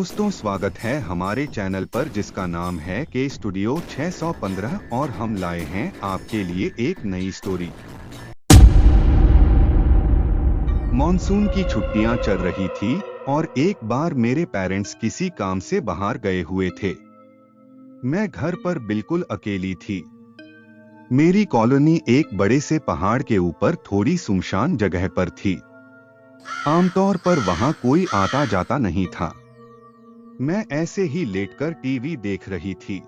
दोस्तों, स्वागत है हमारे चैनल पर जिसका नाम है के स्टूडियो 615 और हम लाए हैं आपके लिए एक नई स्टोरी। मॉनसून की छुट्टियां चल रही थी और एक बार मेरे पेरेंट्स किसी काम से बाहर गए हुए थे। मैं घर पर बिल्कुल अकेली थी। मेरी कॉलोनी एक बड़े से पहाड़ के ऊपर थोड़ी सुनसान जगह पर थी। आमतौर पर वहां कोई आता जाता नहीं था। मैं ऐसे ही लेटकर टीवी देख रही थी।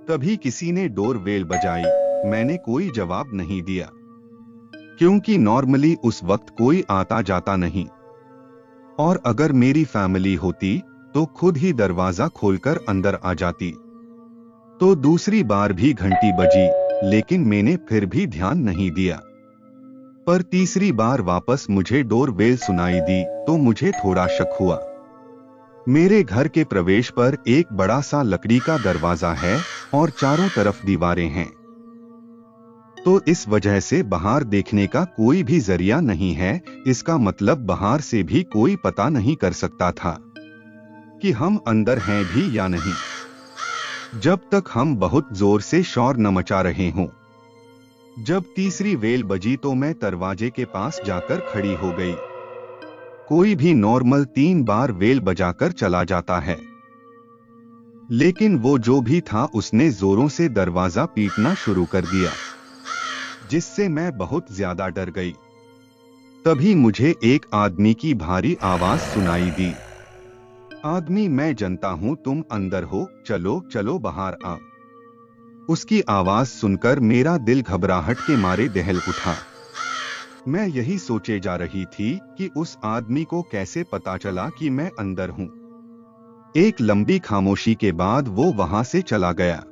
तभी किसी ने डोरबेल बजाई। मैंने कोई जवाब नहीं दिया, क्योंकि नॉर्मली उस वक्त कोई आता जाता नहीं, और अगर मेरी फैमिली होती तो खुद ही दरवाजा खोलकर अंदर आ जाती। तो दूसरी बार भी घंटी बजी, लेकिन मैंने फिर भी ध्यान नहीं दिया। पर तीसरी बार वापस मुझे डोरबेल सुनाई दी तो मुझे थोड़ा शक हुआ। मेरे घर के प्रवेश पर एक बड़ा सा लकड़ी का दरवाजा है और चारों तरफ दीवारें हैं, तो इस वजह से बाहर देखने का कोई भी जरिया नहीं है। इसका मतलब बाहर से भी कोई पता नहीं कर सकता था कि हम अंदर हैं भी या नहीं, जब तक हम बहुत जोर से शोर न मचा रहे हों। जब तीसरी बेल बजी तो मैं दरवाजे के पास जाकर खड़ी हो गई। कोई भी नॉर्मल 3 बार बेल बजाकर चला जाता है, लेकिन वो जो भी था उसने जोरों से दरवाजा पीटना शुरू कर दिया, जिससे मैं बहुत ज्यादा डर गई। तभी मुझे एक आदमी की भारी आवाज सुनाई दी। आदमी, मैं जानता हूं तुम अंदर हो, चलो चलो बाहर आओ। उसकी आवाज सुनकर मेरा दिल घबराहट के मारे दहल उठा। मैं यही सोचे जा रही थी कि उस आदमी को कैसे पता चला कि मैं अंदर हूं। एक लंबी खामोशी के बाद वो वहां से चला गया,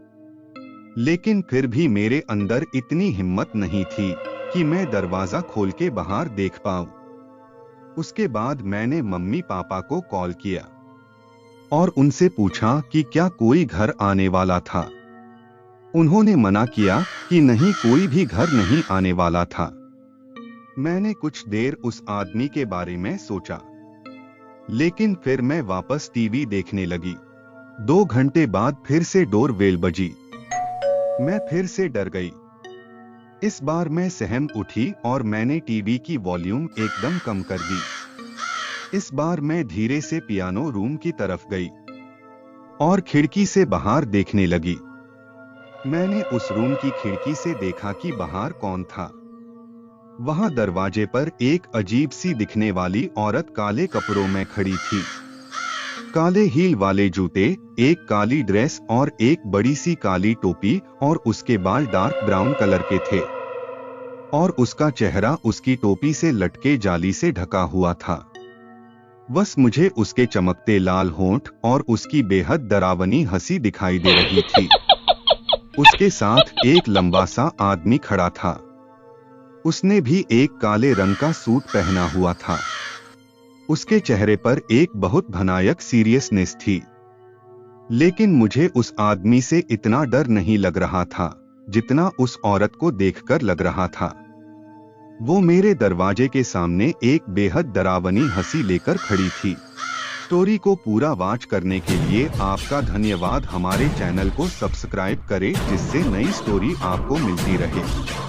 लेकिन फिर भी मेरे अंदर इतनी हिम्मत नहीं थी कि मैं दरवाजा खोल के बाहर देख पाऊं। उसके बाद मैंने मम्मी पापा को कॉल किया और उनसे पूछा कि क्या कोई घर आने वाला था। उन्होंने मना किया कि नहीं, कोई भी घर नहीं आने वाला था। मैंने कुछ देर उस आदमी के बारे में सोचा, लेकिन फिर मैं वापस टीवी देखने लगी। 2 घंटे बाद फिर से डोरबेल बजी। मैं फिर से डर गई। इस बार मैं सहम उठी और मैंने टीवी की वॉल्यूम एकदम कम कर दी। इस बार मैं धीरे से पियानो रूम की तरफ गई और खिड़की से बाहर देखने लगी। मैंने उस रूम की खिड़की से देखा कि बाहर कौन था। वहां दरवाजे पर एक अजीब सी दिखने वाली औरत काले कपड़ों में खड़ी थी। काले हील वाले जूते, एक काली ड्रेस और एक बड़ी सी काली टोपी, और उसके बाल डार्क ब्राउन कलर के थे, और उसका चेहरा उसकी टोपी से लटके जाली से ढका हुआ था। बस मुझे उसके चमकते लाल होंठ और उसकी बेहद डरावनी हंसी दिखाई दे रही थी। उसके साथ एक लंबा सा आदमी खड़ा था। उसने भी एक काले रंग का सूट पहना हुआ था। उसके चेहरे पर एक बहुत भयानक सीरियसनेस थी, लेकिन मुझे उस आदमी से इतना डर नहीं लग रहा था जितना उस औरत को देखकर लग रहा था। वो मेरे दरवाजे के सामने एक बेहद डरावनी हंसी लेकर खड़ी थी। स्टोरी को पूरा वॉच करने के लिए आपका धन्यवाद। हमारे चैनल को सब्सक्राइब करें, जिससे नई स्टोरी आपको मिलती रहे।